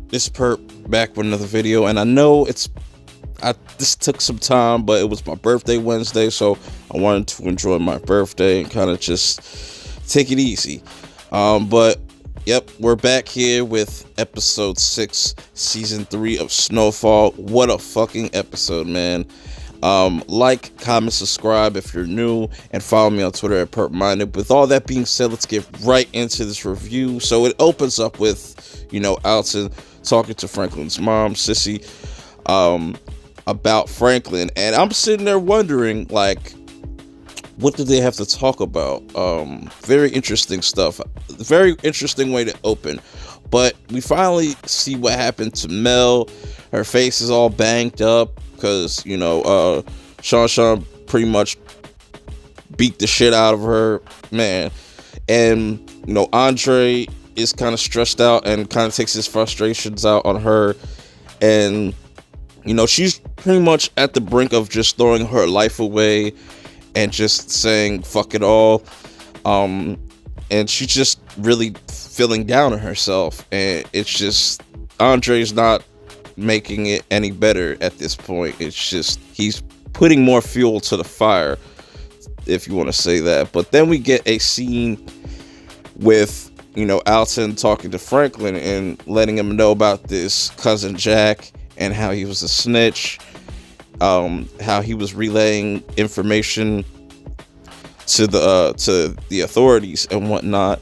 This perp back with another video, and I know this took some time, but it was my birthday Wednesday, so I wanted to enjoy my birthday and kind of just take it easy. But yep, we're back here with episode 6, season 3 of Snowfall. What a fucking episode, man. Like, comment, subscribe if you're new, and follow me on Twitter at PerpMinded. With all that being said, let's get right into this review. So it opens up with, Alton talking to Franklin's mom, Sissy, about Franklin, and I'm sitting there wondering, like, what did they have to talk about? Very interesting stuff. Very interesting way to open. But we finally see what happened to Mel. Her face is all banged up because, Sean pretty much beat the shit out of her, man. And, Andre is kind of stressed out and kind of takes his frustrations out on her. And, she's pretty much at the brink of just throwing her life away and just saying, fuck it all. And she's just really feeling down on herself. And it's just, Andre's not making it any better at this point. It's just, he's putting more fuel to the fire, if you want to say that. But then we get a scene with, Alton talking to Franklin and letting him know about this cousin Jack and how he was a snitch, how he was relaying information to the authorities and whatnot.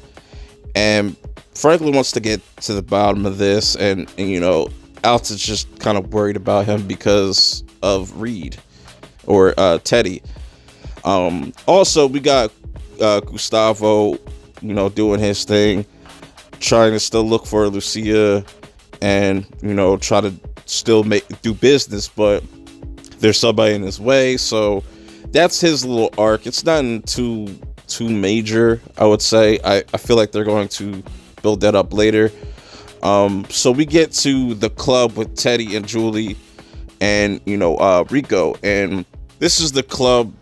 And Franklin wants to get to the bottom of this, and Alton's just kind of worried about him because of Reed or Teddy. Also, we got Gustavo, doing his thing, trying to still look for Lucia and, try to still do business, but there's somebody in his way. So that's his little arc. It's nothing too major, I would say. I feel like they're going to build that up later. So we get to the club with Teddy and Julie and, Rico. And this is the club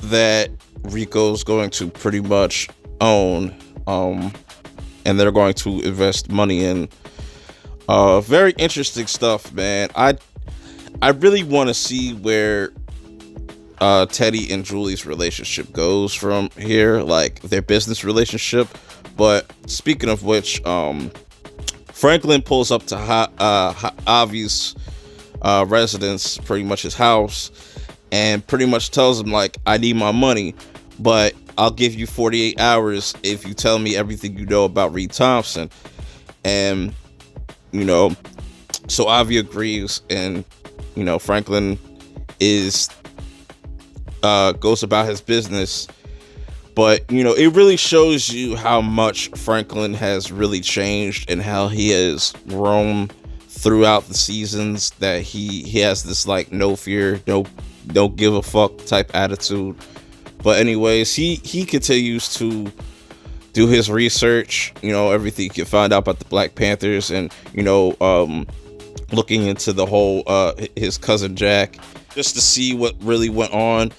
that Rico's going to pretty much own. And they're going to invest money in. Very interesting stuff, man. I really want to see where Teddy and Julie's relationship goes from here, like their business relationship. But speaking of which, Franklin pulls up to Avi's residence, pretty much his house, and pretty much tells him, like, I need my money, but I'll give you 48 hours if you tell me everything you know about Reed Thompson. And, so Avi agrees, and, Franklin goes about his business. But, it really shows you how much Franklin has really changed and how he has grown throughout the seasons, that he has this, like, no fear, don't give a fuck type attitude. But anyways, he continues to do his research, everything you can find out about the Black Panthers, and, looking into the whole, his cousin Jack, just to see what really went on.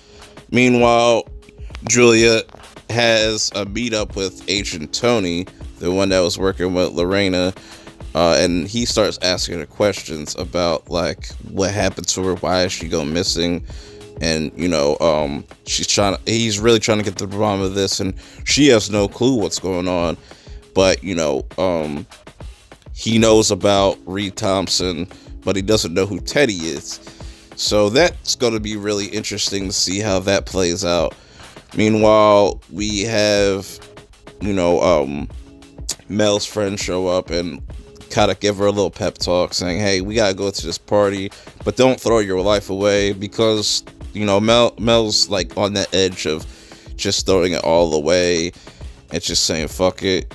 Meanwhile, Julia has a meetup with Agent Tony, the one that was working with Lorena, and he starts asking her questions about, like, what happened to her, why is she going missing, and he's really trying to get to the bottom of this, and she has no clue what's going on. But he knows about Reed Thompson, but he doesn't know who Teddy is. So that's going to be really interesting to see how that plays out. Meanwhile, we have, Mel's friends show up and kind of give her a little pep talk, saying, hey, we got to go to this party, but don't throw your life away, because, Mel's, like, on the edge of just throwing it all away and just saying, fuck it.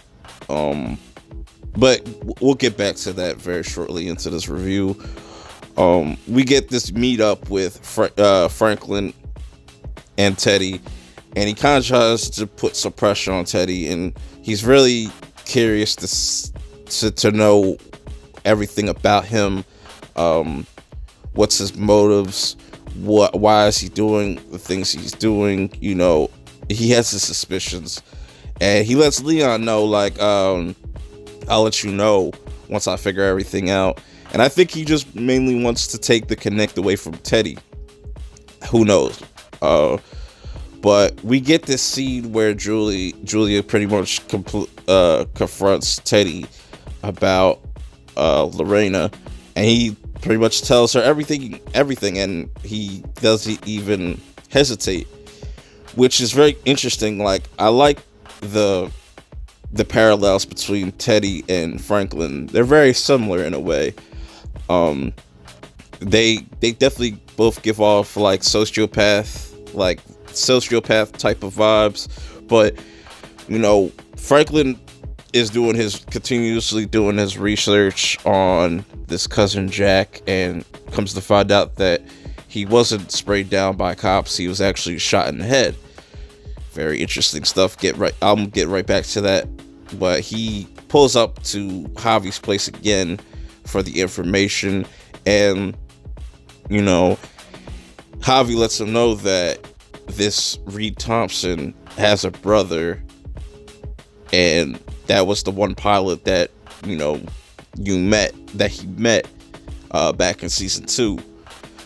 But we'll get back to that very shortly into this review. We get this meetup with Franklin and Teddy, and he kind of tries to put some pressure on Teddy, and he's really curious to know everything about him. What's his motives? Why is he doing the things he's doing? You know, he has his suspicions, and he lets Leon know, like, I'll let you know once I figure everything out. And I think he just mainly wants to take the Connect away from Teddy. Who knows? But we get this scene where Julia pretty much confronts Teddy about Lorena, and he pretty much tells her everything, and he doesn't even hesitate, which is very interesting. Like, I like the parallels between Teddy and Franklin. They're very similar in a way. They definitely both give off like sociopath type of vibes, but you know, Franklin is continuously doing his research on this cousin Jack, and comes to find out that he wasn't sprayed down by cops. He was actually shot in the head. Very interesting stuff. I'll get right back to that. But he pulls up to Javi's place again for the information, and you know, Javi lets him know that this Reed Thompson has a brother, and that was the one pilot that he met back in season 2.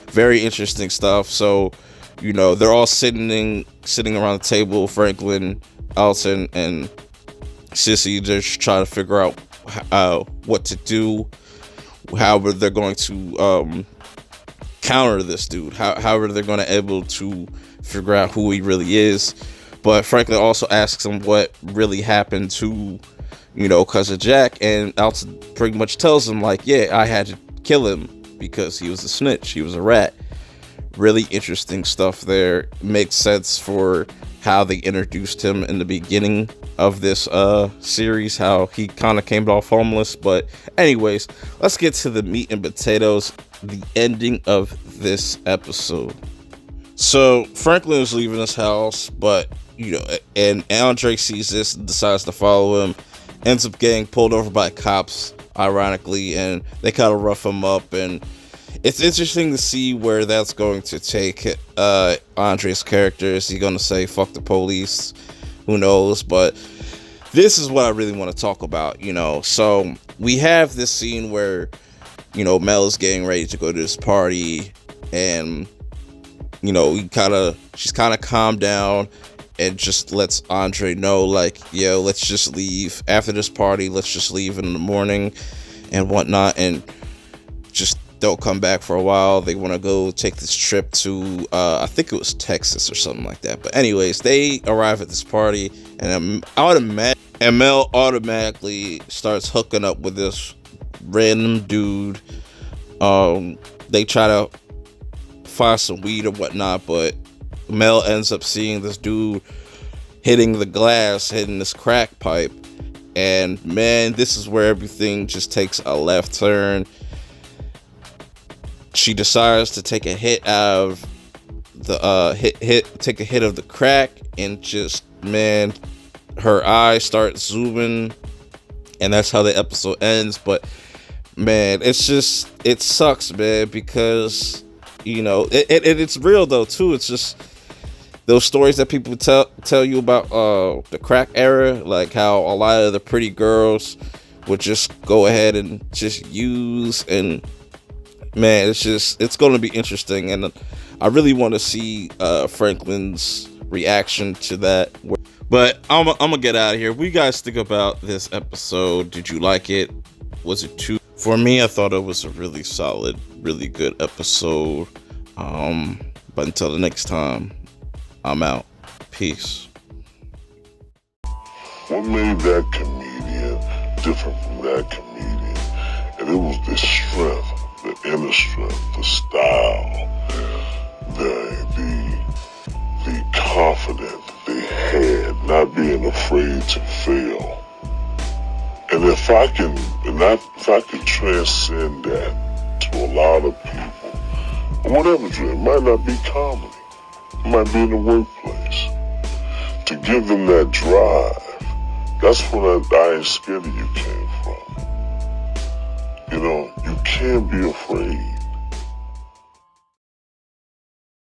Very interesting stuff. So, you know, they're all sitting around the table. Franklin, Alton, and Sissy just trying to figure out what to do, how they're going to counter this dude, how they're going to able to figure out who he really is. But Franklin also asks him what really happened to, you know, cousin Jack, and Alton pretty much tells him, like, yeah, I had to kill him because he was a snitch, he was a rat. Really interesting stuff there. Makes sense for how they introduced him in the beginning of this series, how he kind of came off homeless. But anyways, let's get to the meat and potatoes, the ending of this episode. So Franklin is leaving his house, but you know, and Andre sees this and decides to follow him, ends up getting pulled over by cops, ironically, and they kind of rough him up. And it's interesting to see where that's going to take Andre's character. Is he going to say fuck the police? Who knows? But this is what I really want to talk about, you know. So we have this scene where, you know, Mel is getting ready to go to this party, and you know, she's kind of calmed down and just lets Andre know, like, yo, let's just leave after this party. Let's just leave in the morning and whatnot, and just don't come back for a while. They want to go take this trip to, I think it was Texas or something like that. But anyways, they arrive at this party, and Mel automatically starts hooking up with this random dude. They try to find some weed or whatnot, but Mel ends up seeing this dude hitting this crack pipe, and man, this is where everything just takes a left turn. She decides to take a hit out of the take a hit of the crack, and just, man, her eyes start zooming, and that's how the episode ends. But man, it sucks, man, because you know, it's real though too. It's just those stories that people tell you about the crack era, like how a lot of the pretty girls would just go ahead and just use, and man, it's going to be interesting, and I really want to see Franklin's reaction to that. But I'm gonna get out of here. What do you guys think about this episode? Did you like it? Was it too? For me, I thought it was a really solid, really good episode. But until the next time, I'm out. Peace. What made that comedian different from that comedian? And it was the strength, the inner strength, the style, the confidence they had, not being afraid to fail. And if I can transcend that to a lot of people, whatever it might not be comedy, it might be in the workplace, to give them that drive, that's when I Ain't Scared of You came from. You You can't be afraid